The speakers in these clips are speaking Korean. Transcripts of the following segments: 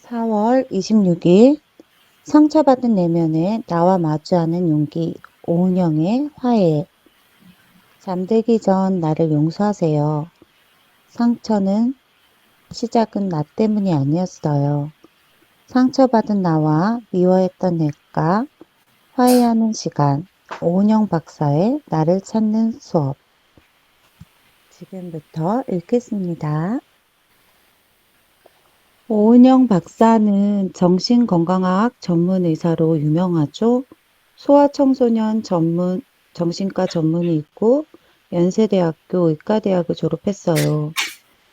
4월 26일 상처받은 내면에 나와 마주하는 용기 오은영의 화해. 잠들기 전 나를 용서하세요. 상처는 시작은 나 때문이 아니었어요. 상처받은 나와 미워했던 내가 화해하는 시간. 오은영 박사의 나를 찾는 수업. 지금부터 읽겠습니다. 오은영 박사는 정신건강학 전문 의사로 유명하죠. 소아청소년 전문 정신과 전문이 있고 연세대학교 의과대학을 졸업했어요.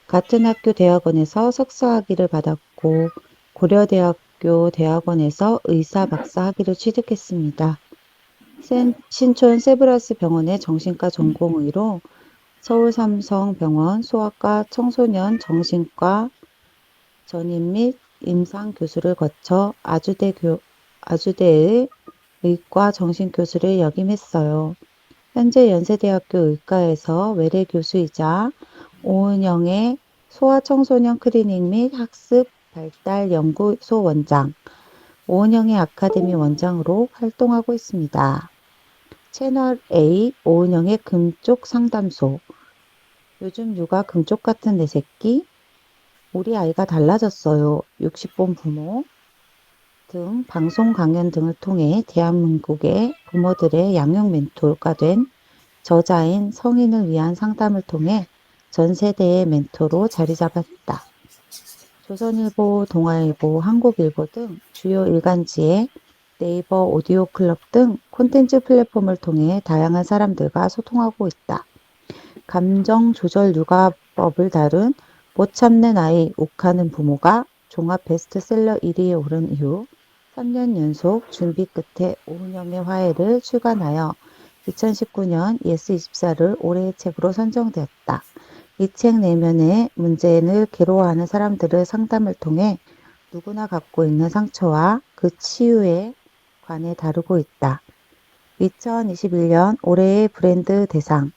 같은 학교 대학원에서 석사학위를 받았고 고려대학교 대학원에서 의사 박사 학위를 취득했습니다. 신촌 세브란스 병원의 정신과 전공의로 서울 삼성병원 소아과 청소년 정신과 전임 및 임상 교수를 거쳐 아주대의 의과 정신교수를 역임했어요. 현재 연세대학교 의과에서 외래 교수이자 오은영의 소아청소년 클리닉 및 학습 발달 연구소 원장, 오은영의 아카데미 원장으로 활동하고 있습니다. 채널 A 오은영의 금쪽 상담소, 요즘 육아 금쪽 같은 내 새끼, 우리 아이가 달라졌어요. 60번 부모 등 방송 강연 등을 통해 대한민국의 부모들의 양육 멘토가 된 저자인 성인을 위한 상담을 통해 전 세대의 멘토로 자리 잡았다. 조선일보, 동아일보, 한국일보 등 주요 일간지에 네이버 오디오 클럽 등 콘텐츠 플랫폼을 통해 다양한 사람들과 소통하고 있다. 감정 조절 육아법을 다룬 못 참는 아이, 욱하는 부모가 종합 베스트셀러 1위에 오른 이후 3년 연속 준비 끝에 오은영의 화해를 출간하여 2019년 예스24를 올해의 책으로 선정되었다. 이 책 내면의 문제를 괴로워하는 사람들의 상담을 통해 누구나 갖고 있는 상처와 그 치유에 관해 다루고 있다. 2021년 올해의 브랜드 대상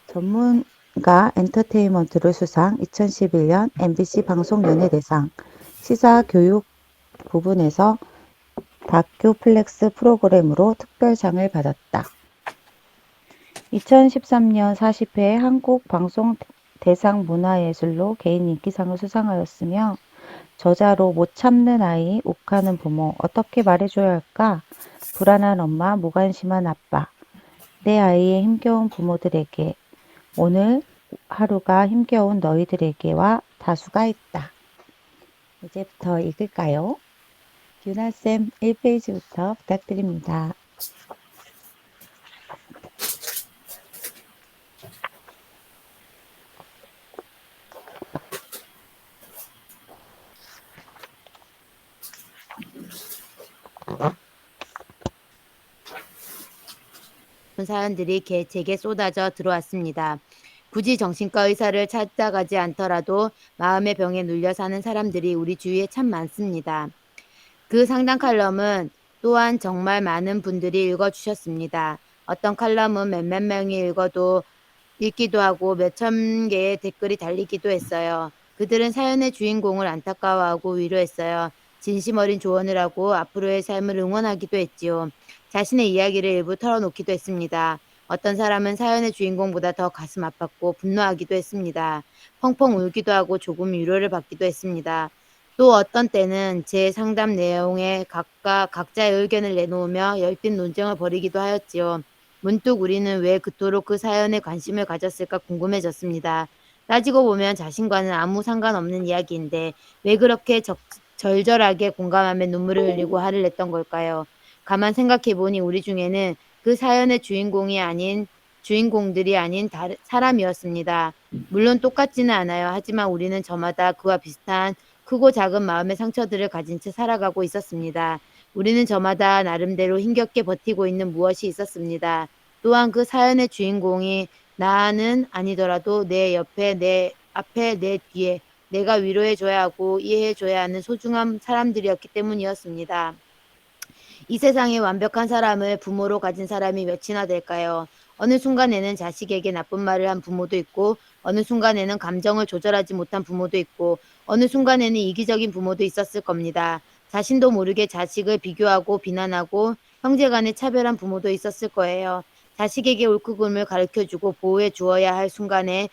전문가 엔터테인먼트를 수상, 2011년 MBC 방송연예대상, 시사교육 부분에서 다큐플렉스 프로그램으로 특별상을 받았다. 2013년 40회 한국방송대상 문화예술로 개인 인기상을 수상하였으며 저자로 못 참는 아이, 욱하는 부모, 어떻게 말해줘야 할까? 불안한 엄마, 무관심한 아빠, 내 아이의 힘겨운 부모들에게, 오늘 하루가 힘겨운 너희들에게와 다수가 있다. 이제부터 읽을까요? 유나쌤 1페이지부터 부탁드립니다. 사연들이 제게 쏟아져 들어왔습니다. 굳이 정신과 의사를 찾아가지 않더라도 마음의 병에 눌려 사는 사람들이 우리 주위에 참 많습니다. 그 상담 칼럼은 또한 정말 많은 분들이 읽어주셨습니다. 어떤 칼럼은 몇몇 명이 읽기도 하고 몇천 개의 댓글이 달리기도 했어요. 그들은 사연의 주인공을 안타까워하고 위로했어요. 진심 어린 조언을 하고 앞으로의 삶을 응원하기도 했지요. 자신의 이야기를 일부 털어놓기도 했습니다. 어떤 사람은 사연의 주인공보다 더 가슴 아팠고 분노하기도 했습니다. 펑펑 울기도 하고 조금 위로를 받기도 했습니다. 또 어떤 때는 제 상담 내용에 각자의 의견을 내놓으며 열띤 논쟁을 벌이기도 하였지요. 문득 우리는 왜 그토록 그 사연에 관심을 가졌을까 궁금해졌습니다. 따지고 보면 자신과는 아무 상관없는 이야기인데 왜 그렇게 절절하게 공감하며 눈물을 흘리고 화를 냈던 걸까요? 가만 생각해보니 우리 중에는 그 사연의 주인공들이 아닌 사람이었습니다. 물론 똑같지는 않아요. 하지만 우리는 저마다 그와 비슷한 크고 작은 마음의 상처들을 가진 채 살아가고 있었습니다. 우리는 저마다 나름대로 힘겹게 버티고 있는 무엇이 있었습니다. 또한 그 사연의 주인공이 나는 아니더라도 내 옆에, 내 앞에, 내 뒤에 내가 위로해줘야 하고 이해해줘야 하는 소중한 사람들이었기 때문이었습니다. 이 세상에 완벽한 사람을 부모로 가진 사람이 몇이나 될까요? 어느 순간에는 자식에게 나쁜 말을 한 부모도 있고 어느 순간에는 감정을 조절하지 못한 부모도 있고 어느 순간에는 이기적인 부모도 있었을 겁니다. 자신도 모르게 자식을 비교하고 비난하고 형제간에 차별한 부모도 있었을 거예요. 자식에게 옳고 그름을 가르쳐주고 보호해 주어야 할 순간에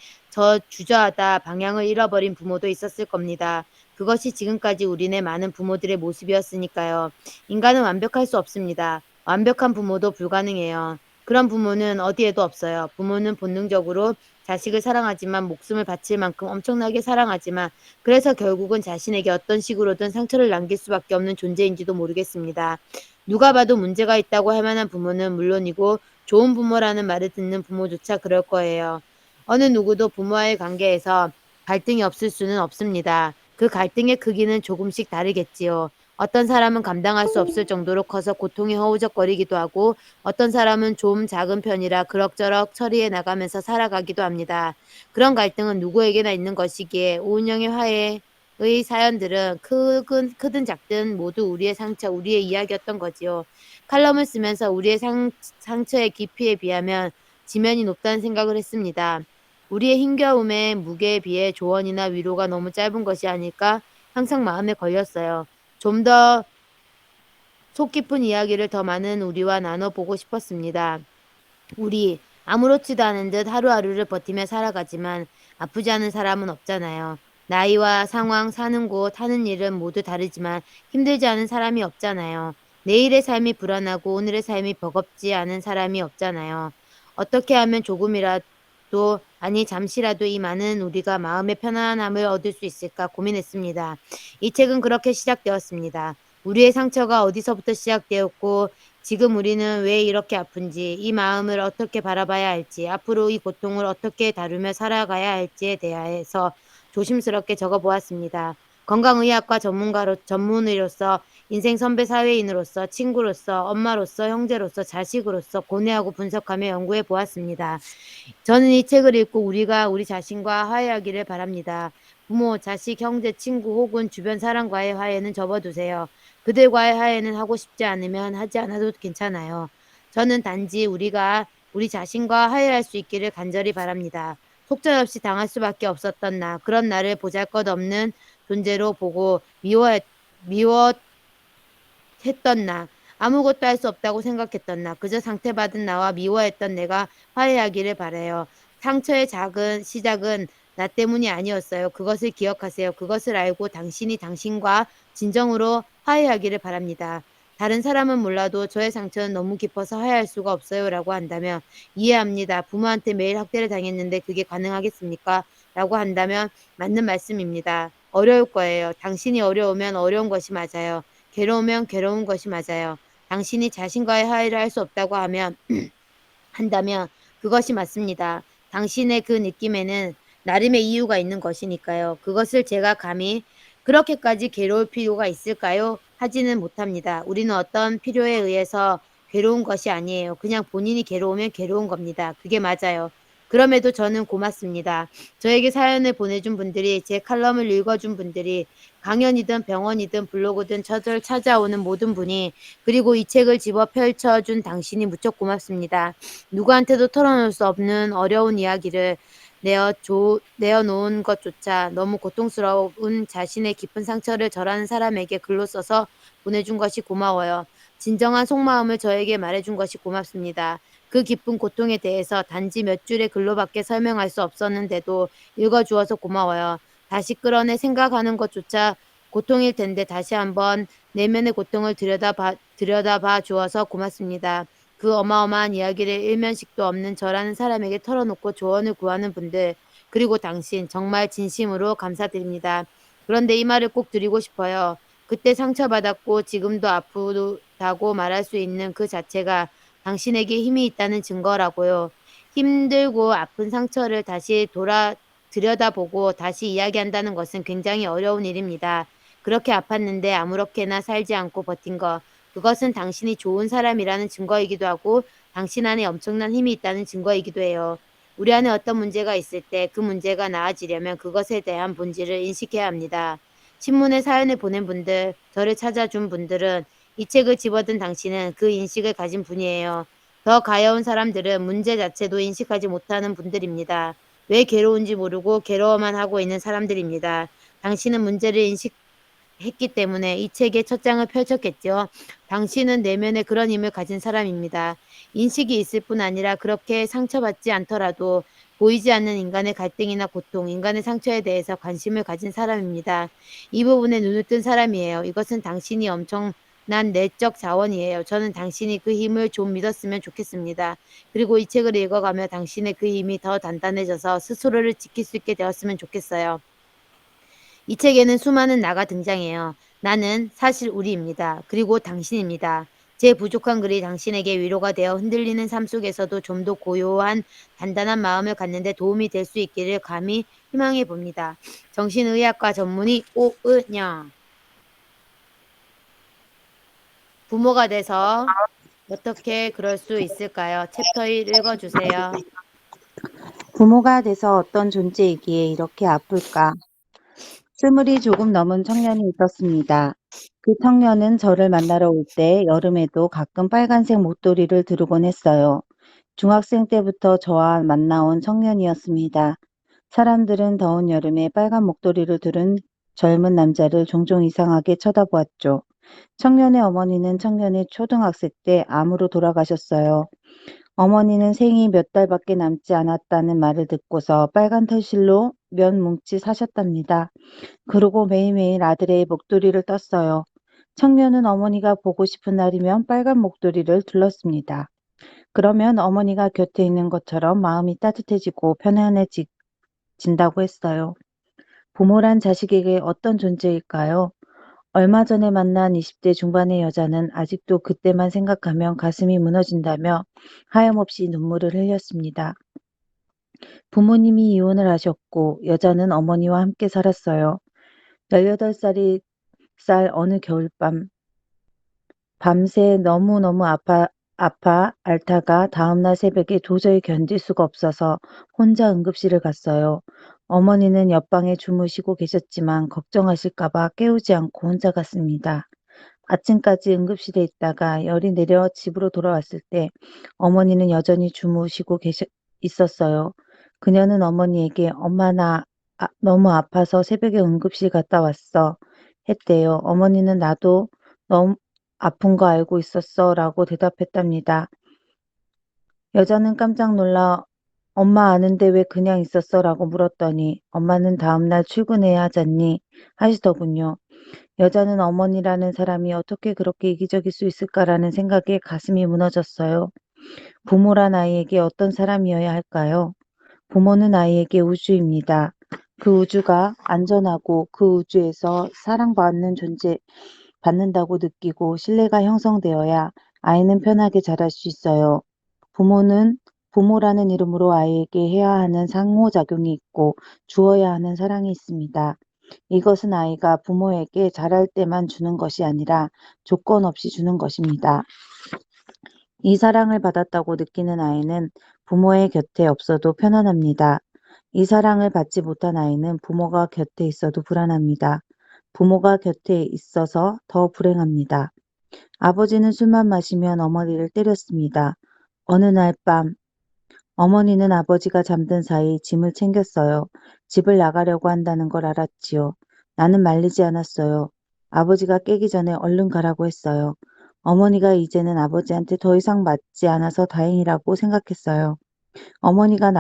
주저하다 방향을 잃어버린 부모도 있었을 겁니다. 그것이 지금까지 우리네 많은 부모들의 모습이었으니까요. 인간은 완벽할 수 없습니다. 완벽한 부모도 불가능해요. 그런 부모는 어디에도 없어요. 부모는 본능적으로 자식을 사랑하지만 목숨을 바칠 만큼 엄청나게 사랑하지만 그래서 결국은 자신에게 어떤 식으로든 상처를 남길 수밖에 없는 존재인지도 모르겠습니다. 누가 봐도 문제가 있다고 할 만한 부모는 물론이고 좋은 부모라는 말을 듣는 부모조차 그럴 거예요. 어느 누구도 부모와의 관계에서 갈등이 없을 수는 없습니다. 그 갈등의 크기는 조금씩 다르겠지요. 어떤 사람은 감당할 수 없을 정도로 커서 고통이 허우적거리기도 하고 어떤 사람은 좀 작은 편이라 그럭저럭 처리해 나가면서 살아가기도 합니다. 그런 갈등은 누구에게나 있는 것이기에 오은영의 화해의 사연들은 크든 작든 모두 우리의 상처, 우리의 이야기였던 거지요. 칼럼을 쓰면서 우리의 상처의 깊이에 비하면 지면이 높다는 생각을 했습니다. 우리의 힘겨움의 무게에 비해 조언이나 위로가 너무 짧은 것이 아닐까 항상 마음에 걸렸어요. 좀 더 속 깊은 이야기를 더 많은 우리와 나눠보고 싶었습니다. 우리 아무렇지도 않은 듯 하루하루를 버티며 살아가지만 아프지 않은 사람은 없잖아요. 나이와 상황, 사는 곳, 하는 일은 모두 다르지만 힘들지 않은 사람이 없잖아요. 내일의 삶이 불안하고 오늘의 삶이 버겁지 않은 사람이 없잖아요. 어떻게 하면 조금이라도, 아니 잠시라도 이 많은 우리가 마음의 편안함을 얻을 수 있을까 고민했습니다. 이 책은 그렇게 시작되었습니다. 우리의 상처가 어디서부터 시작되었고 지금 우리는 왜 이렇게 아픈지, 이 마음을 어떻게 바라봐야 할지, 앞으로 이 고통을 어떻게 다루며 살아가야 할지에 대해서 조심스럽게 적어보았습니다. 건강의학과 전문의로서, 인생 선배 사회인으로서, 친구로서, 엄마로서, 형제로서, 자식으로서 고뇌하고 분석하며 연구해 보았습니다. 저는 이 책을 읽고 우리가 우리 자신과 화해하기를 바랍니다. 부모, 자식, 형제, 친구 혹은 주변 사람과의 화해는 접어두세요. 그들과의 화해는 하고 싶지 않으면 하지 않아도 괜찮아요. 저는 단지 우리가 우리 자신과 화해할 수 있기를 간절히 바랍니다. 속절없이 당할 수밖에 없었던 나, 그런 나를 보잘것없는 존재로 보고 미워했던 나, 아무것도 할 수 없다고 생각했던 나, 그저 상태받은 나와 미워했던 내가 화해하기를 바라요. 상처의 작은 시작은 나 때문이 아니었어요. 그것을 기억하세요. 그것을 알고 당신이 당신과 진정으로 화해하기를 바랍니다. 다른 사람은 몰라도 저의 상처는 너무 깊어서 화해할 수가 없어요. 라고 한다면 이해합니다. 부모한테 매일 학대를 당했는데 그게 가능하겠습니까? 라고 한다면 맞는 말씀입니다. 어려울 거예요. 당신이 어려우면 어려운 것이 맞아요. 괴로우면 괴로운 것이 맞아요. 당신이 자신과의 화해를 할 수 없다고 한다면 그것이 맞습니다. 당신의 그 느낌에는 나름의 이유가 있는 것이니까요. 그것을 제가 감히 그렇게까지 괴로울 필요가 있을까요? 하지는 못합니다. 우리는 어떤 필요에 의해서 괴로운 것이 아니에요. 그냥 본인이 괴로우면 괴로운 겁니다. 그게 맞아요. 그럼에도 저는 고맙습니다. 저에게 사연을 보내준 분들이, 제 칼럼을 읽어준 분들이, 강연이든 병원이든 블로그든 저를 찾아오는 모든 분이, 그리고 이 책을 집어 펼쳐준 당신이 무척 고맙습니다. 누구한테도 털어놓을 수 없는 어려운 이야기를 내어놓은 것조차 너무 고통스러운 자신의 깊은 상처를 절하는 사람에게 글로 써서 보내준 것이 고마워요. 진정한 속마음을 저에게 말해준 것이 고맙습니다. 그 깊은 고통에 대해서 단지 몇 줄의 글로밖에 설명할 수 없었는데도 읽어주어서 고마워요. 다시 끌어내 생각하는 것조차 고통일 텐데 다시 한번 내면의 고통을 들여다봐 주어서 고맙습니다. 그 어마어마한 이야기를 일면식도 없는 저라는 사람에게 털어놓고 조언을 구하는 분들, 그리고 당신 정말 진심으로 감사드립니다. 그런데 이 말을 꼭 드리고 싶어요. 그때 상처받았고 지금도 아프다고 말할 수 있는 그 자체가 당신에게 힘이 있다는 증거라고요. 힘들고 아픈 상처를 다시 들여다보고 다시 이야기한다는 것은 굉장히 어려운 일입니다. 그렇게 아팠는데 아무렇게나 살지 않고 버틴 것, 그것은 당신이 좋은 사람이라는 증거이기도 하고 당신 안에 엄청난 힘이 있다는 증거이기도 해요. 우리 안에 어떤 문제가 있을 때 그 문제가 나아지려면 그것에 대한 본질을 인식해야 합니다. 신문에 사연을 보낸 분들, 저를 찾아준 분들은, 이 책을 집어든 당신은 그 인식을 가진 분이에요. 더 가여운 사람들은 문제 자체도 인식하지 못하는 분들입니다. 왜 괴로운지 모르고 괴로워만 하고 있는 사람들입니다. 당신은 문제를 인식했기 때문에 이 책의 첫 장을 펼쳤겠죠. 당신은 내면에 그런 힘을 가진 사람입니다. 인식이 있을 뿐 아니라 그렇게 상처받지 않더라도 보이지 않는 인간의 갈등이나 고통, 인간의 상처에 대해서 관심을 가진 사람입니다. 이 부분에 눈을 뜬 사람이에요. 이것은 당신이 엄청난 내적 자원이에요. 저는 당신이 그 힘을 좀 믿었으면 좋겠습니다. 그리고 이 책을 읽어가며 당신의 그 힘이 더 단단해져서 스스로를 지킬 수 있게 되었으면 좋겠어요. 이 책에는 수많은 나가 등장해요. 나는 사실 우리입니다. 그리고 당신입니다. 제 부족한 글이 당신에게 위로가 되어 흔들리는 삶 속에서도 좀 더 고요한 단단한 마음을 갖는 데 도움이 될 수 있기를 감히 희망해 봅니다. 정신의학과 전문의 오은영. 부모가 돼서 어떻게 그럴 수 있을까요? 챕터 1 읽어주세요. 부모가 돼서 어떤 존재이기에 이렇게 아플까? 스물이 조금 넘은 청년이 있었습니다. 그 청년은 저를 만나러 올 때 여름에도 가끔 빨간색 목도리를 두르곤 했어요. 중학생 때부터 저와 만나온 청년이었습니다. 사람들은 더운 여름에 빨간 목도리를 두른 젊은 남자를 종종 이상하게 쳐다보았죠. 청년의 어머니는 청년의 초등학생 때 암으로 돌아가셨어요. 어머니는 생이 몇 달밖에 남지 않았다는 말을 듣고서 빨간 털실로 몇 뭉치 사셨답니다. 그러고 매일매일 아들의 목도리를 떴어요. 청년은 어머니가 보고 싶은 날이면 빨간 목도리를 둘렀습니다. 그러면 어머니가 곁에 있는 것처럼 마음이 따뜻해지고 편안해진다고 했어요. 부모란 자식에게 어떤 존재일까요? 얼마 전에 만난 20대 중반의 여자는 아직도 그때만 생각하면 가슴이 무너진다며 하염없이 눈물을 흘렸습니다. 부모님이 이혼을 하셨고 여자는 어머니와 함께 살았어요. 18살 어느 겨울밤 밤새 너무너무 아파 앓다가 다음날 새벽에 도저히 견딜 수가 없어서 혼자 응급실을 갔어요. 어머니는 옆방에 주무시고 계셨지만 걱정하실까봐 깨우지 않고 혼자 갔습니다. 아침까지 응급실에 있다가 열이 내려 집으로 돌아왔을 때 어머니는 여전히 주무시고 있었어요. 그녀는 어머니에게 엄마 나 너무 아파서 새벽에 응급실 갔다 왔어 했대요. 어머니는 나도 너무 아픈 거 알고 있었어 라고 대답했답니다. 여자는 깜짝 놀라 엄마 아는데 왜 그냥 있었어? 라고 물었더니 엄마는 다음날 출근해야 하잖니 하시더군요. 여자는 어머니라는 사람이 어떻게 그렇게 이기적일 수 있을까라는 생각에 가슴이 무너졌어요. 부모란 아이에게 어떤 사람이어야 할까요? 부모는 아이에게 우주입니다. 그 우주가 안전하고 그 우주에서 사랑받는 존재, 받는다고 느끼고 신뢰가 형성되어야 아이는 편하게 자랄 수 있어요. 부모는 부모라는 이름으로 아이에게 해야 하는 상호작용이 있고 주어야 하는 사랑이 있습니다. 이것은 아이가 부모에게 잘할 때만 주는 것이 아니라 조건 없이 주는 것입니다. 이 사랑을 받았다고 느끼는 아이는 부모의 곁에 없어도 편안합니다. 이 사랑을 받지 못한 아이는 부모가 곁에 있어도 불안합니다. 부모가 곁에 있어서 더 불행합니다. 아버지는 술만 마시면 어머니를 때렸습니다. 어느 날 밤 어머니는 아버지가 잠든 사이 짐을 챙겼어요. 집을 나가려고 한다는 걸 알았지요. 나는 말리지 않았어요. 아버지가 깨기 전에 얼른 가라고 했어요. 어머니가 이제는 아버지한테 더 이상 맞지 않아서 다행이라고 생각했어요. 어머니가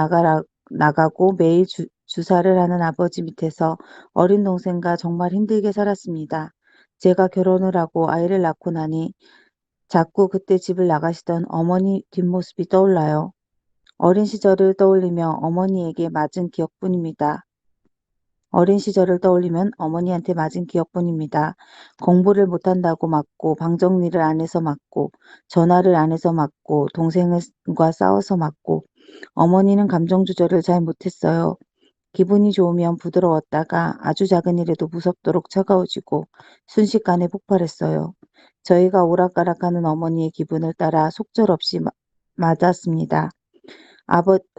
나가고 매일 주사를 하는 아버지 밑에서 어린 동생과 정말 힘들게 살았습니다. 제가 결혼을 하고 아이를 낳고 나니 자꾸 그때 집을 나가시던 어머니 뒷모습이 떠올라요. 어린 시절을 떠올리며 어머니에게 맞은 기억뿐입니다. 어린 시절을 떠올리면 어머니한테 맞은 기억뿐입니다. 공부를 못한다고 맞고 방 정리를 안 해서 맞고 전화를 안 해서 맞고 동생과 싸워서 맞고 어머니는 감정 조절을 잘 못했어요. 기분이 좋으면 부드러웠다가 아주 작은 일에도 무섭도록 차가워지고 순식간에 폭발했어요. 저희가 오락가락하는 어머니의 기분을 따라 속절없이 맞았습니다.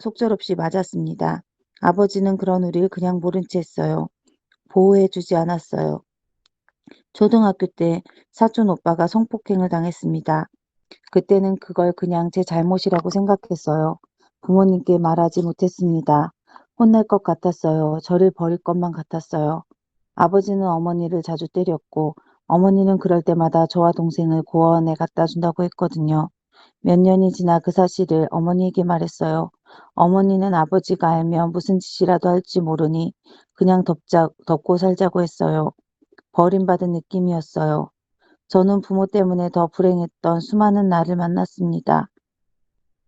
속절없이 맞았습니다. 아버지는 그런 우리를 그냥 모른 채 했어요. 보호해주지 않았어요. 초등학교 때 사촌 오빠가 성폭행을 당했습니다. 그때는 그걸 그냥 제 잘못이라고 생각했어요. 부모님께 말하지 못했습니다. 혼날 것 같았어요. 저를 버릴 것만 같았어요. 아버지는 어머니를 자주 때렸고 어머니는 그럴 때마다 저와 동생을 고아원에 갖다 준다고 했거든요. 몇 년이 지나 그 사실을 어머니에게 말했어요. 어머니는 아버지가 알면 무슨 짓이라도 할지 모르니 그냥 덮고 살자고 했어요. 버림받은 느낌이었어요. 저는 부모 때문에 더 불행했던 수많은 날을 만났습니다.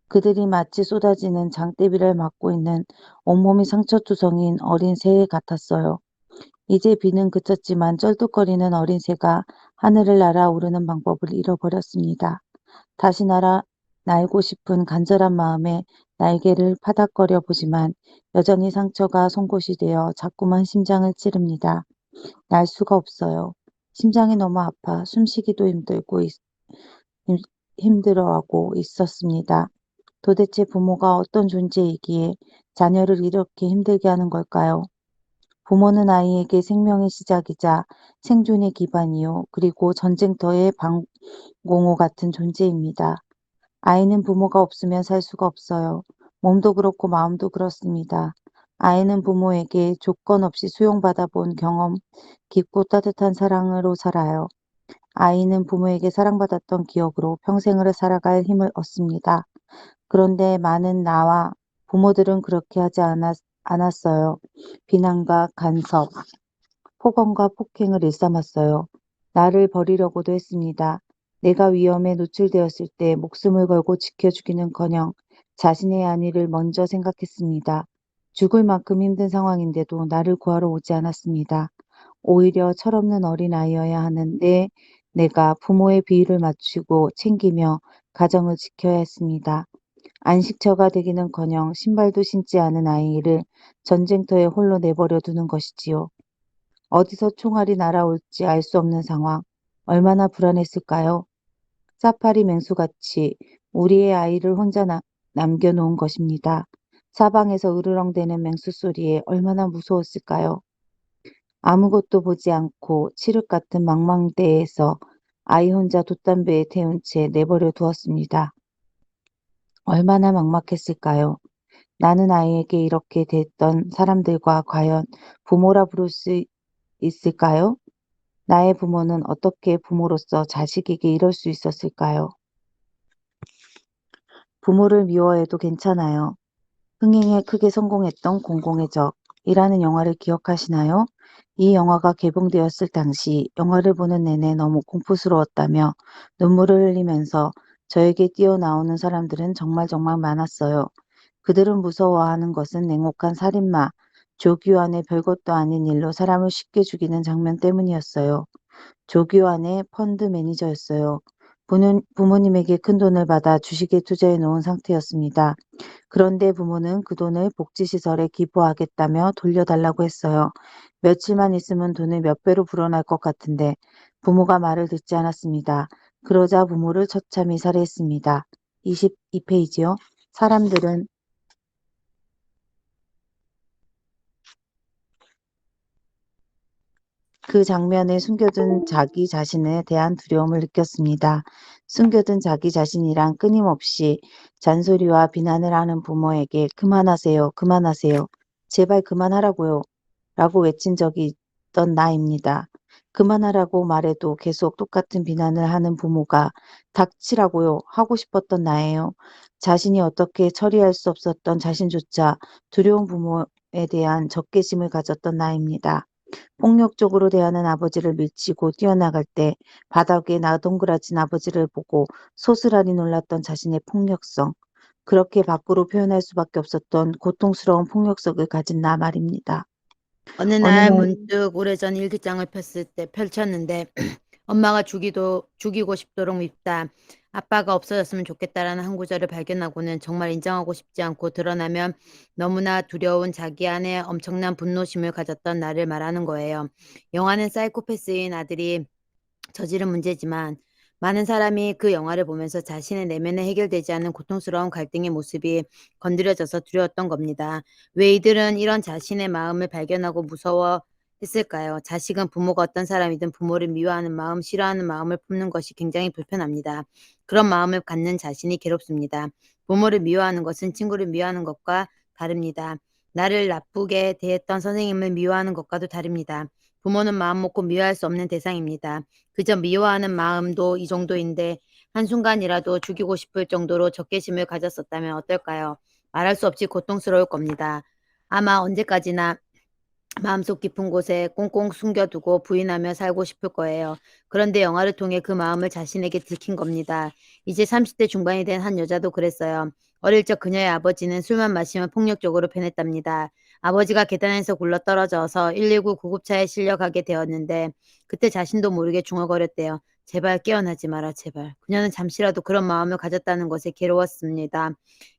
그들이 마치 쏟아지는 장대비를 맞고 있는 온몸이 상처투성인 어린 새 같았어요. 이제 비는 그쳤지만 쩔뚝거리는 어린 새가 하늘을 날아오르는 방법을 잃어버렸습니다. 다시 날고 싶은 간절한 마음에 날개를 파닥거려 보지만 여전히 상처가 송곳이 되어 자꾸만 심장을 찌릅니다. 날 수가 없어요. 심장이 너무 아파 숨쉬기도 힘- 힘들어하고 있었습니다. 도대체 부모가 어떤 존재이기에 자녀를 이렇게 힘들게 하는 걸까요? 부모는 아이에게 생명의 시작이자 생존의 기반이요. 그리고 전쟁터의 방공호 같은 존재입니다. 아이는 부모가 없으면 살 수가 없어요. 몸도 그렇고 마음도 그렇습니다. 아이는 부모에게 조건 없이 수용받아 본 경험, 깊고 따뜻한 사랑으로 살아요. 아이는 부모에게 사랑받았던 기억으로 평생을 살아갈 힘을 얻습니다. 그런데 많은 나와 부모들은 그렇게 하지 않았어요. 비난과 간섭, 폭언과 폭행을 일삼았어요. 나를 버리려고도 했습니다. 내가 위험에 노출되었을 때 목숨을 걸고 지켜주기는커녕 자신의 안위를 먼저 생각했습니다. 죽을 만큼 힘든 상황인데도 나를 구하러 오지 않았습니다. 오히려 철없는 어린아이여야 하는 내가 부모의 비위를 맞추고 챙기며 가정을 지켜야 했습니다. 안식처가 되기는커녕 신발도 신지 않은 아이를 전쟁터에 홀로 내버려 두는 것이지요. 어디서 총알이 날아올지 알 수 없는 상황. 얼마나 불안했을까요? 사파리 맹수같이 우리의 아이를 혼자 남겨놓은 것입니다. 사방에서 으르렁대는 맹수 소리에 얼마나 무서웠을까요? 아무것도 보지 않고 칠흑 같은 망망대해에서 아이 혼자 돛담배에 태운 채 내버려 두었습니다. 얼마나 막막했을까요? 나는 아이에게 이렇게 됐던 사람들과 과연 부모라 부를 수 있을까요? 나의 부모는 어떻게 부모로서 자식에게 이럴 수 있었을까요? 부모를 미워해도 괜찮아요. 흥행에 크게 성공했던 공공의 적이라는 영화를 기억하시나요? 이 영화가 개봉되었을 당시 영화를 보는 내내 너무 공포스러웠다며 눈물을 흘리면서 저에게 뛰어나오는 사람들은 정말 정말 많았어요. 그들은 무서워하는 것은 냉혹한 살인마, 조규환의 별것도 아닌 일로 사람을 쉽게 죽이는 장면 때문이었어요. 조규환의 펀드 매니저였어요. 부모님에게 큰돈을 받아 주식에 투자해 놓은 상태였습니다. 그런데 부모는 그 돈을 복지시설에 기부하겠다며 돌려달라고 했어요. 며칠만 있으면 돈을 몇 배로 불어날 것 같은데 부모가 말을 듣지 않았습니다. 그러자 부모를 처참히 살해했습니다. 22페이지요. 사람들은 그 장면에 숨겨둔 자기 자신에 대한 두려움을 느꼈습니다. 숨겨둔 자기 자신이란 끊임없이 잔소리와 비난을 하는 부모에게 그만하세요, 그만하세요, 제발 그만하라고요 라고 외친 적이 있던 나입니다. 그만하라고 말해도 계속 똑같은 비난을 하는 부모가 닥치라고요 하고 싶었던 나예요. 자신이 어떻게 처리할 수 없었던 자신조차 두려운 부모에 대한 적개심을 가졌던 나입니다. 폭력적으로 대하는 아버지를 밀치고 뛰어나갈 때 바닥에 나동그라진 아버지를 보고 소스라리 놀랐던 자신의 폭력성. 그렇게 밖으로 표현할 수밖에 없었던 고통스러운 폭력성을 가진 나 말입니다. 어느 어느 날 날 문득 오래전 일기장을 펼쳤는데 엄마가 죽이고 싶도록 밉다. 아빠가 없어졌으면 좋겠다라는 한 구절을 발견하고는 정말 인정하고 싶지 않고 드러나면 너무나 두려운 자기 안에 엄청난 분노심을 가졌던 나를 말하는 거예요. 영화는 사이코패스인 아들이 저지른 문제지만 많은 사람이 그 영화를 보면서 자신의 내면에 해결되지 않은 고통스러운 갈등의 모습이 건드려져서 두려웠던 겁니다. 왜 이들은 이런 자신의 마음을 발견하고 무서워했을까요? 자식은 부모가 어떤 사람이든 부모를 미워하는 마음, 싫어하는 마음을 품는 것이 굉장히 불편합니다. 그런 마음을 갖는 자신이 괴롭습니다. 부모를 미워하는 것은 친구를 미워하는 것과 다릅니다. 나를 나쁘게 대했던 선생님을 미워하는 것과도 다릅니다. 부모는 마음 먹고 미워할 수 없는 대상입니다. 그저 미워하는 마음도 이 정도인데 한순간이라도 죽이고 싶을 정도로 적개심을 가졌었다면 어떨까요? 말할 수 없이 고통스러울 겁니다. 아마 언제까지나 마음속 깊은 곳에 꽁꽁 숨겨두고 부인하며 살고 싶을 거예요. 그런데 영화를 통해 그 마음을 자신에게 들킨 겁니다. 이제 30대 중반이 된 한 여자도 그랬어요. 어릴 적 그녀의 아버지는 술만 마시면 폭력적으로 변했답니다. 아버지가 계단에서 굴러떨어져서 119 구급차에 실려가게 되었는데 그때 자신도 모르게 중얼거렸대요. 제발 깨어나지 마라 제발. 그녀는 잠시라도 그런 마음을 가졌다는 것에 괴로웠습니다.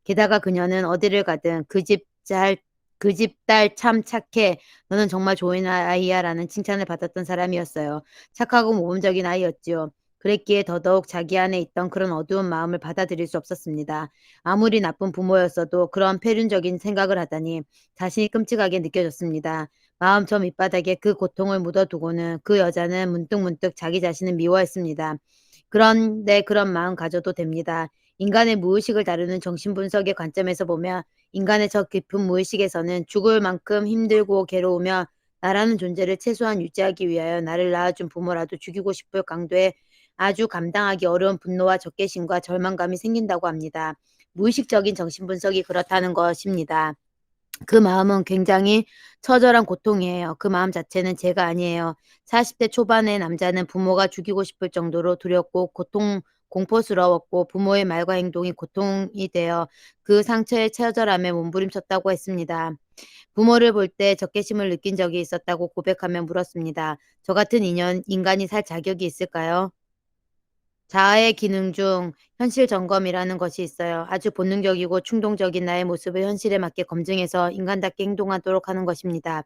게다가 그녀는 어디를 가든 그 집 딸 참 착해. 너는 정말 좋은 아이야 라는 칭찬을 받았던 사람이었어요. 착하고 모범적인 아이였지요. 그랬기에 더더욱 자기 안에 있던 그런 어두운 마음을 받아들일 수 없었습니다. 아무리 나쁜 부모였어도 그런 폐륜적인 생각을 하다니 자신이 끔찍하게 느껴졌습니다. 마음 저 밑바닥에 그 고통을 묻어두고는 그 여자는 문득문득 자기 자신을 미워했습니다. 그런데 그런 마음 가져도 됩니다. 인간의 무의식을 다루는 정신분석의 관점에서 보면 인간의 저 깊은 무의식에서는 죽을 만큼 힘들고 괴로우며 나라는 존재를 최소한 유지하기 위하여 나를 낳아준 부모라도 죽이고 싶을 강도의 아주 감당하기 어려운 분노와 적개심과 절망감이 생긴다고 합니다. 무의식적인 정신분석이 그렇다는 것입니다. 그 마음은 굉장히 처절한 고통이에요. 그 마음 자체는 제가 아니에요. 40대 초반의 남자는 부모가 죽이고 싶을 정도로 두렵고 공포스러웠고 부모의 말과 행동이 고통이 되어 그 상처의 처절함에 몸부림쳤다고 했습니다. 부모를 볼 때 적개심을 느낀 적이 있었다고 고백하며 물었습니다. 저 같은 인간이 살 자격이 있을까요? 자아의 기능 중 현실 점검이라는 것이 있어요. 아주 본능적이고 충동적인 나의 모습을 현실에 맞게 검증해서 인간답게 행동하도록 하는 것입니다.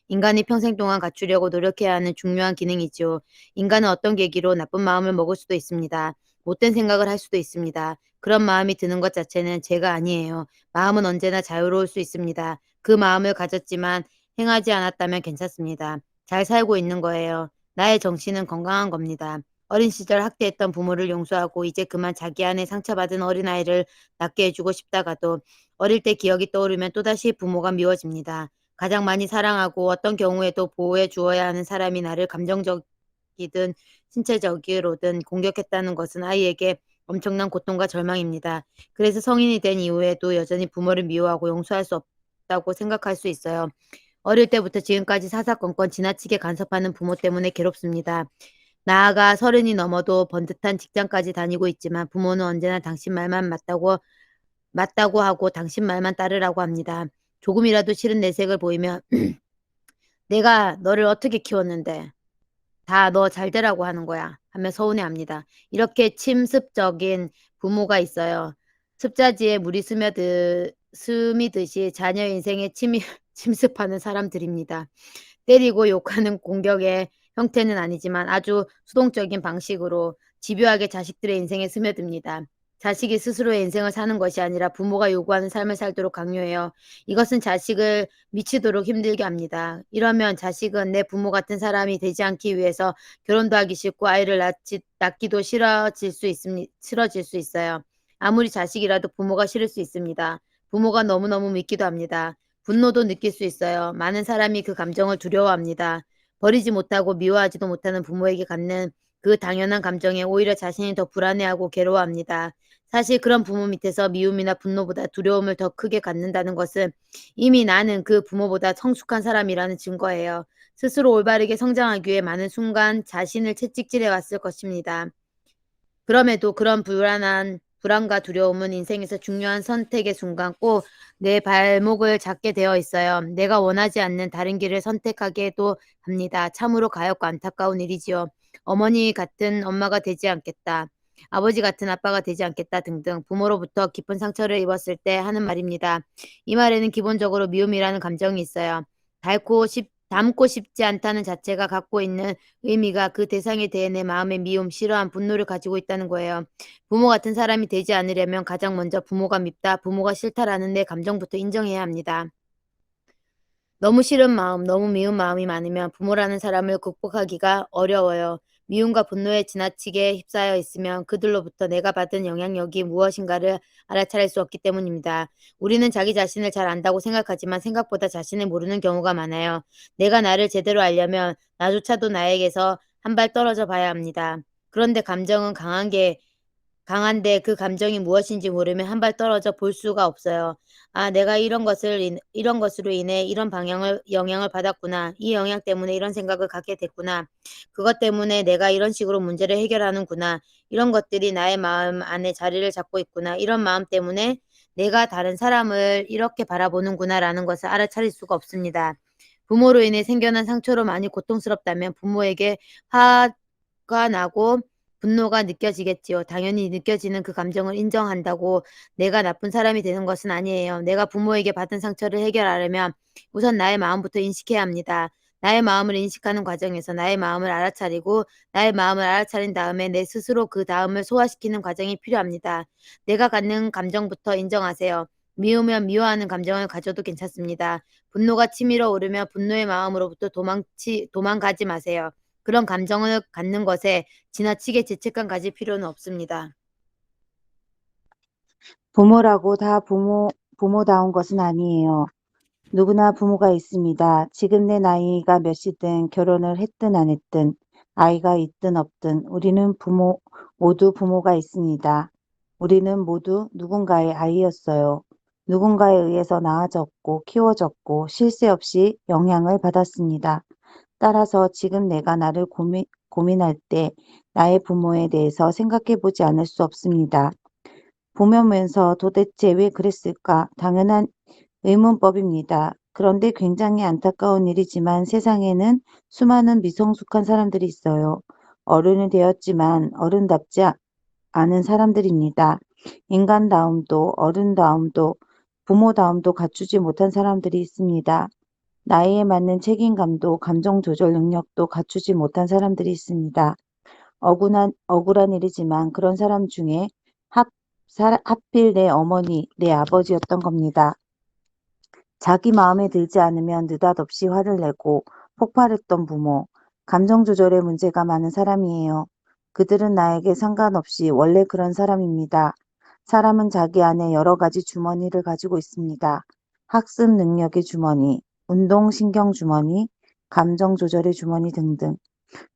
인간이 평생 동안 갖추려고 노력해야 하는 중요한 기능이죠. 인간은 어떤 계기로 나쁜 마음을 먹을 수도 있습니다. 못된 생각을 할 수도 있습니다. 그런 마음이 드는 것 자체는 죄가 아니에요. 마음은 언제나 자유로울 수 있습니다. 그 마음을 가졌지만 행하지 않았다면 괜찮습니다. 잘 살고 있는 거예요. 나의 정신은 건강한 겁니다. 어린 시절 학대했던 부모를 용서하고 이제 그만 자기 안에 상처받은 어린아이를 낫게 해주고 싶다가도 어릴 때 기억이 떠오르면 또다시 부모가 미워집니다. 가장 많이 사랑하고 어떤 경우에도 보호해 주어야 하는 사람이 나를 감정적이든 신체적으로든 공격했다는 것은 아이에게 엄청난 고통과 절망입니다. 그래서 성인이 된 이후에도 여전히 부모를 미워하고 용서할 수 없다고 생각할 수 있어요. 어릴 때부터 지금까지 사사건건 지나치게 간섭하는 부모 때문에 괴롭습니다. 나아가 30이 넘어도 번듯한 직장까지 다니고 있지만 부모는 언제나 당신 말만 맞다고 하고 당신 말만 따르라고 합니다. 조금이라도 싫은 내색을 보이면 내가 너를 어떻게 키웠는데 다 너 잘 되라고 하는 거야 하며 서운해합니다. 이렇게 침습적인 부모가 있어요. 습자지에 물이 스미듯이 자녀 인생에 침습하는 사람들입니다. 때리고 욕하는 공격의 형태는 아니지만 아주 수동적인 방식으로 집요하게 자식들의 인생에 스며듭니다. 자식이 스스로의 인생을 사는 것이 아니라 부모가 요구하는 삶을 살도록 강요해요. 이것은 자식을 미치도록 힘들게 합니다. 이러면 자식은 내 부모 같은 사람이 되지 않기 위해서 결혼도 하기 싫고 아이를 낳기도 싫어질 수 있어요. 아무리 자식이라도 부모가 싫을 수 있습니다. 부모가 너무너무 믿기도 합니다. 분노도 느낄 수 있어요. 많은 사람이 그 감정을 두려워합니다. 버리지 못하고 미워하지도 못하는 부모에게 갖는 그 당연한 감정에 오히려 자신이 더 불안해하고 괴로워합니다. 사실 그런 부모 밑에서 미움이나 분노보다 두려움을 더 크게 갖는다는 것은 이미 나는 그 부모보다 성숙한 사람이라는 증거예요. 스스로 올바르게 성장하기 위해 많은 순간 자신을 채찍질해 왔을 것입니다. 그럼에도 그런 불안과 두려움은 인생에서 중요한 선택의 순간 꼭 내 발목을 잡게 되어 있어요. 내가 원하지 않는 다른 길을 선택하게도 합니다. 참으로 가엾고 안타까운 일이지요. 어머니 같은 엄마가 되지 않겠다. 아버지 같은 아빠가 되지 않겠다 등등 부모로부터 깊은 상처를 입었을 때 하는 말입니다. 이 말에는 기본적으로 미움이라는 감정이 있어요. 닮고 싶지 않다는 자체가 갖고 있는 의미가 그 대상에 대해 내 마음의 미움, 싫어함, 분노를 가지고 있다는 거예요. 부모 같은 사람이 되지 않으려면 가장 먼저 부모가 밉다, 부모가 싫다라는 내 감정부터 인정해야 합니다. 너무 싫은 마음, 너무 미운 마음이 많으면 부모라는 사람을 극복하기가 어려워요. 미움과 분노에 지나치게 휩싸여 있으면 그들로부터 내가 받은 영향력이 무엇인가를 알아차릴 수 없기 때문입니다. 우리는 자기 자신을 잘 안다고 생각하지만 생각보다 자신을 모르는 경우가 많아요. 내가 나를 제대로 알려면 나조차도 나에게서 한 발 떨어져 봐야 합니다. 그런데 감정은 강한데 그 감정이 무엇인지 모르면 한 발 떨어져 볼 수가 없어요. 아, 내가 이런 것으로 인해 이런 영향을 받았구나. 이 영향 때문에 이런 생각을 갖게 됐구나. 그것 때문에 내가 이런 식으로 문제를 해결하는구나. 이런 것들이 나의 마음 안에 자리를 잡고 있구나. 이런 마음 때문에 내가 다른 사람을 이렇게 바라보는구나라는 것을 알아차릴 수가 없습니다. 부모로 인해 생겨난 상처로 많이 고통스럽다면 부모에게 화가 나고 분노가 느껴지겠지요. 당연히 느껴지는 그 감정을 인정한다고 내가 나쁜 사람이 되는 것은 아니에요. 내가 부모에게 받은 상처를 해결하려면 우선 나의 마음부터 인식해야 합니다. 나의 마음을 인식하는 과정에서 나의 마음을 알아차리고 나의 마음을 알아차린 다음에 내 스스로 그 다음을 소화시키는 과정이 필요합니다. 내가 갖는 감정부터 인정하세요. 미우면 미워하는 감정을 가져도 괜찮습니다. 분노가 치밀어 오르면 분노의 마음으로부터 도망가지 마세요. 그런 감정을 갖는 것에 지나치게 죄책감 가질 필요는 없습니다. 부모라고 다 부모다운 것은 아니에요. 누구나 부모가 있습니다. 지금 내 나이가 몇이든 결혼을 했든 안 했든 아이가 있든 없든 우리는 모두 부모가 있습니다. 우리는 모두 누군가의 아이였어요. 누군가에 의해서 낳아졌고 키워졌고 쉴 새 없이 영향을 받았습니다. 따라서 지금 내가 나를 고민할 때 나의 부모에 대해서 생각해 보지 않을 수 없습니다. 보면서 도대체 왜 그랬을까? 당연한 의문법입니다. 그런데 굉장히 안타까운 일이지만 세상에는 수많은 미성숙한 사람들이 있어요. 어른이 되었지만 어른답지 않은 사람들입니다. 인간다움도 어른다움도 부모다움도 갖추지 못한 사람들이 있습니다. 나이에 맞는 책임감도 감정 조절 능력도 갖추지 못한 사람들이 있습니다. 억울한 일이지만 그런 사람 중에 하필 내 어머니, 내 아버지였던 겁니다. 자기 마음에 들지 않으면 느닷없이 화를 내고 폭발했던 부모, 감정 조절에 문제가 많은 사람이에요. 그들은 나에게 상관없이 원래 그런 사람입니다. 사람은 자기 안에 여러 가지 주머니를 가지고 있습니다. 학습 능력의 주머니, 운동신경 주머니, 감정 조절의 주머니 등등.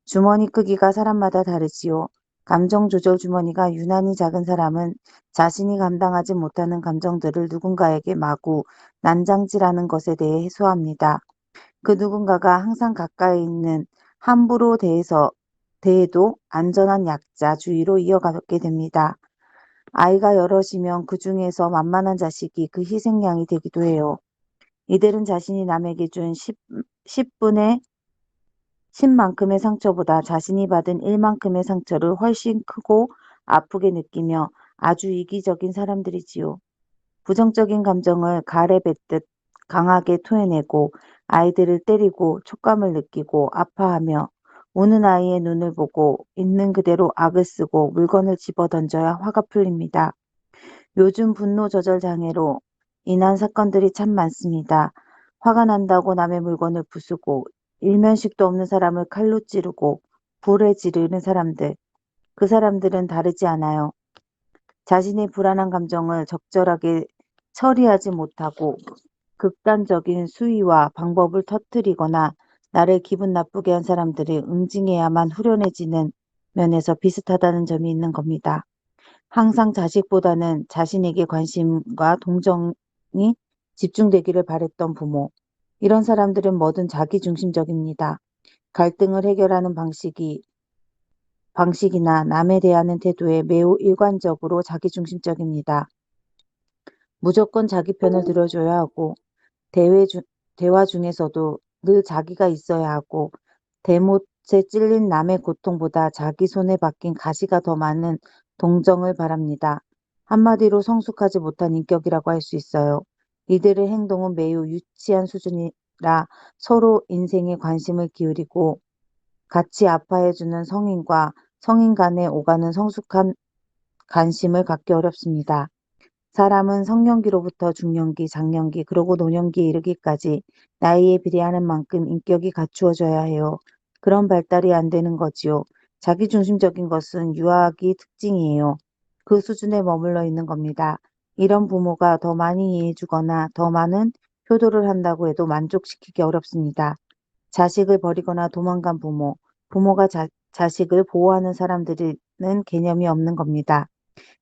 주머니 크기가 사람마다 다르지요. 감정 조절 주머니가 유난히 작은 사람은 자신이 감당하지 못하는 감정들을 누군가에게 마구 난장질하는 것에 대해 해소합니다. 그 누군가가 항상 가까이 있는 함부로 대해도 안전한 약자 주의로 이어가게 됩니다. 아이가 여럿이면 그 중에서 만만한 자식이 그 희생양이 되기도 해요. 이들은 자신이 남에게 준 10분의 10만큼의 상처보다 자신이 받은 1만큼의 상처를 훨씬 크고 아프게 느끼며 아주 이기적인 사람들이지요. 부정적인 감정을 가래 뱉듯 강하게 토해내고 아이들을 때리고 촉감을 느끼고 아파하며 우는 아이의 눈을 보고 있는 그대로 악을 쓰고 물건을 집어던져야 화가 풀립니다. 요즘 분노 조절 장애로 인한 사건들이 참 많습니다. 화가 난다고 남의 물건을 부수고 일면식도 없는 사람을 칼로 찌르고 불에 지르는 사람들. 그 사람들은 다르지 않아요. 자신의 불안한 감정을 적절하게 처리하지 못하고 극단적인 수위와 방법을 터뜨리거나 나를 기분 나쁘게 한 사람들을 응징해야만 후련해지는 면에서 비슷하다는 점이 있는 겁니다. 항상 자식보다는 자신에게 관심과 동정이 집중되기를 바랬던 부모. 이런 사람들은 뭐든 자기중심적입니다. 갈등을 해결하는 방식이나 남에 대하는 태도에 매우 일관적으로 자기중심적입니다. 무조건 자기 편을 들어줘야 하고 대화 중에서도 늘 자기가 있어야 하고 대못에 찔린 남의 고통보다 자기 손에 박힌 가시가 더 많은 동정을 바랍니다. 한마디로 성숙하지 못한 인격이라고 할 수 있어요. 이들의 행동은 매우 유치한 수준이라 서로 인생에 관심을 기울이고 같이 아파해주는 성인과 성인 간에 오가는 성숙한 관심을 갖기 어렵습니다. 사람은 성년기로부터 중년기, 장년기, 그리고 노년기에 이르기까지 나이에 비례하는 만큼 인격이 갖추어져야 해요. 그런 발달이 안 되는 거지요. 자기중심적인 것은 유아기 특징이에요. 그 수준에 머물러 있는 겁니다. 이런 부모가 더 많이 이해해주거나 더 많은 효도를 한다고 해도 만족시키기 어렵습니다. 자식을 버리거나 도망간 부모, 부모가 자식을 보호하는 사람들은 개념이 없는 겁니다.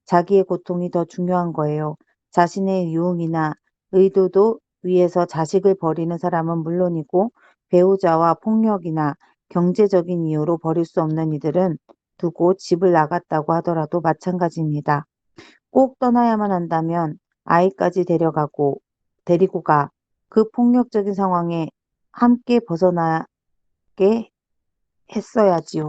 자기의 고통이 더 중요한 거예요. 자신의 유흥이나 의도도 위해서 자식을 버리는 사람은 물론이고 배우자와 폭력이나 경제적인 이유로 버릴 수 없는 이들은 두고 집을 나갔다고 하더라도 마찬가지입니다. 꼭 떠나야만 한다면 아이까지 데리고 가. 그 폭력적인 상황에 함께 벗어나게 했어야지요.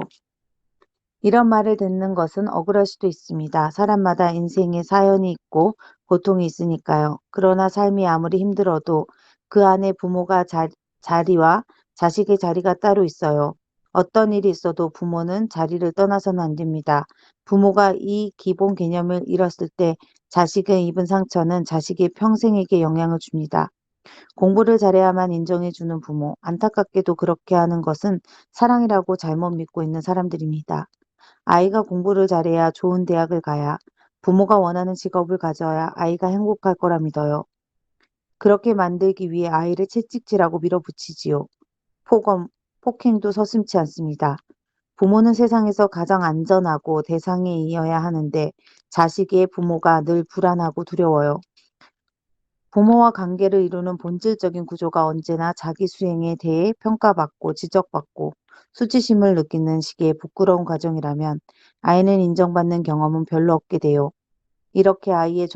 이런 말을 듣는 것은 억울할 수도 있습니다. 사람마다 인생에 사연이 있고 고통이 있으니까요. 그러나 삶이 아무리 힘들어도 그 안에 부모가 자리와 자식의 자리가 따로 있어요. 어떤 일이 있어도 부모는 자리를 떠나서는 안 됩니다. 부모가 이 기본 개념을 잃었을 때 자식의 입은 상처는 자식의 평생에게 영향을 줍니다. 공부를 잘해야만 인정해주는 부모, 안타깝게도 그렇게 하는 것은 사랑이라고 잘못 믿고 있는 사람들입니다. 아이가 공부를 잘해야 좋은 대학을 가야 부모가 원하는 직업을 가져야 아이가 행복할 거라 믿어요. 그렇게 만들기 위해 아이를 채찍질하고 밀어붙이지요. 폭언, 폭행도 서슴지 않습니다. 부모는 세상에서 가장 안전하고 대상에 이어야 하는데 자식의 부모가 늘 불안하고 두려워요. 부모와 관계를 이루는 본질적인 구조가 언제나 자기 수행에 대해 평가받고 지적받고 수치심을 느끼는 시기의 부끄러운 과정이라면 아이는 인정받는 경험은 별로 없게 돼요. 이렇게 아이의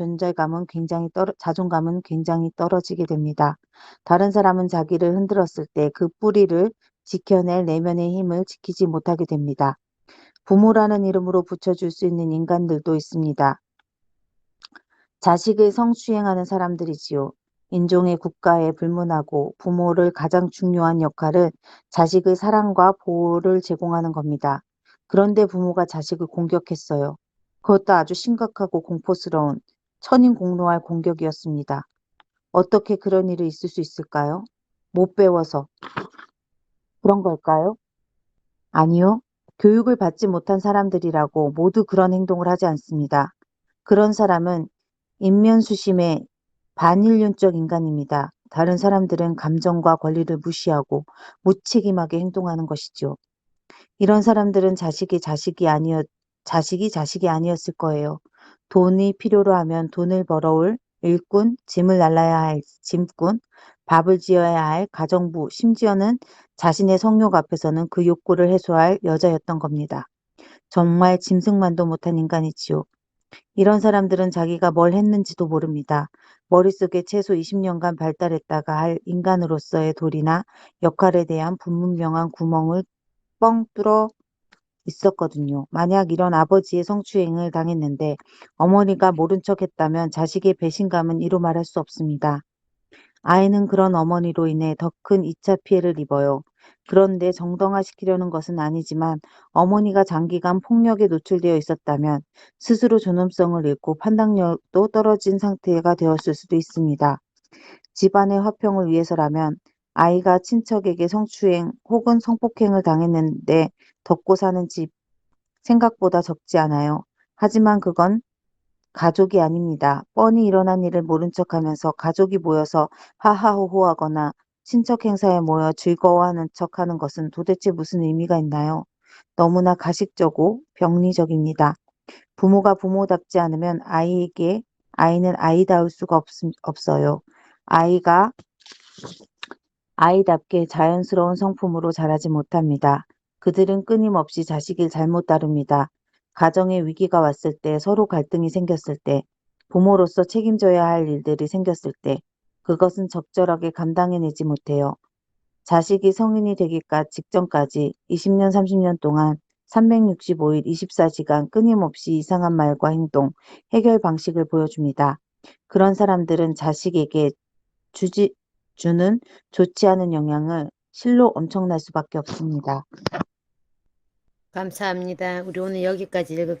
자존감은 굉장히 떨어지게 됩니다. 다른 사람은 자기를 흔들었을 때 그 뿌리를 지켜낼 내면의 힘을 지키지 못하게 됩니다. 부모라는 이름으로 붙여줄 수 있는 인간들도 있습니다. 자식을 성추행하는 사람들이지요. 인종의 국가에 불문하고 부모를 가장 중요한 역할은 자식의 사랑과 보호를 제공하는 겁니다. 그런데 부모가 자식을 공격했어요. 그것도 아주 심각하고 공포스러운 천인공노할 공격이었습니다. 어떻게 그런 일이 있을 수 있을까요? 못 배워서 그런 걸까요? 아니요. 교육을 받지 못한 사람들이라고 모두 그런 행동을 하지 않습니다. 그런 사람은 인면수심의 반인륜적 인간입니다. 다른 사람들은 감정과 권리를 무시하고 무책임하게 행동하는 것이죠. 이런 사람들은 자식이 아니었을 거예요. 돈이 필요로 하면 돈을 벌어올 일꾼, 짐을 날라야 할 짐꾼, 밥을 지어야 할 가정부, 심지어는 자신의 성욕 앞에서는 그 욕구를 해소할 여자였던 겁니다. 정말 짐승만도 못한 인간이지요. 이런 사람들은 자기가 뭘 했는지도 모릅니다. 머릿속에 최소 20년간 발달했다가 할 인간으로서의 도리나 역할에 대한 불분명한 구멍을 뻥 뚫어 있었거든요. 만약 이런 아버지의 성추행을 당했는데 어머니가 모른 척 했다면 자식의 배신감은 이루 말할 수 없습니다. 아이는 그런 어머니로 인해 더 큰 2차 피해를 입어요. 그런데 정당화시키려는 것은 아니지만 어머니가 장기간 폭력에 노출되어 있었다면 스스로 존엄성을 잃고 판단력도 떨어진 상태가 되었을 수도 있습니다. 집안의 화평을 위해서라면 아이가 친척에게 성추행 혹은 성폭행을 당했는데 덮고 사는 집 생각보다 적지 않아요. 하지만 그건 가족이 아닙니다. 뻔히 일어난 일을 모른 척하면서 가족이 모여서 하하호호하거나 친척 행사에 모여 즐거워하는 척하는 것은 도대체 무슨 의미가 있나요? 너무나 가식적이고 병리적입니다. 부모가 부모답지 않으면 아이는 아이다울 수가 없어요. 아이가 아이답게 자연스러운 성품으로 자라지 못합니다. 그들은 끊임없이 자식을 잘못 다룹니다. 가정에 위기가 왔을 때, 서로 갈등이 생겼을 때, 부모로서 책임져야 할 일들이 생겼을 때, 그것은 적절하게 감당해내지 못해요. 자식이 성인이 되기까 직전까지 20년, 30년 동안 365일 24시간 끊임없이 이상한 말과 행동, 해결 방식을 보여줍니다. 그런 사람들은 자식에게 주는 좋지 않은 영향을 실로 엄청날 수밖에 없습니다. 감사합니다. 우리 오늘 여기까지 읽을게요.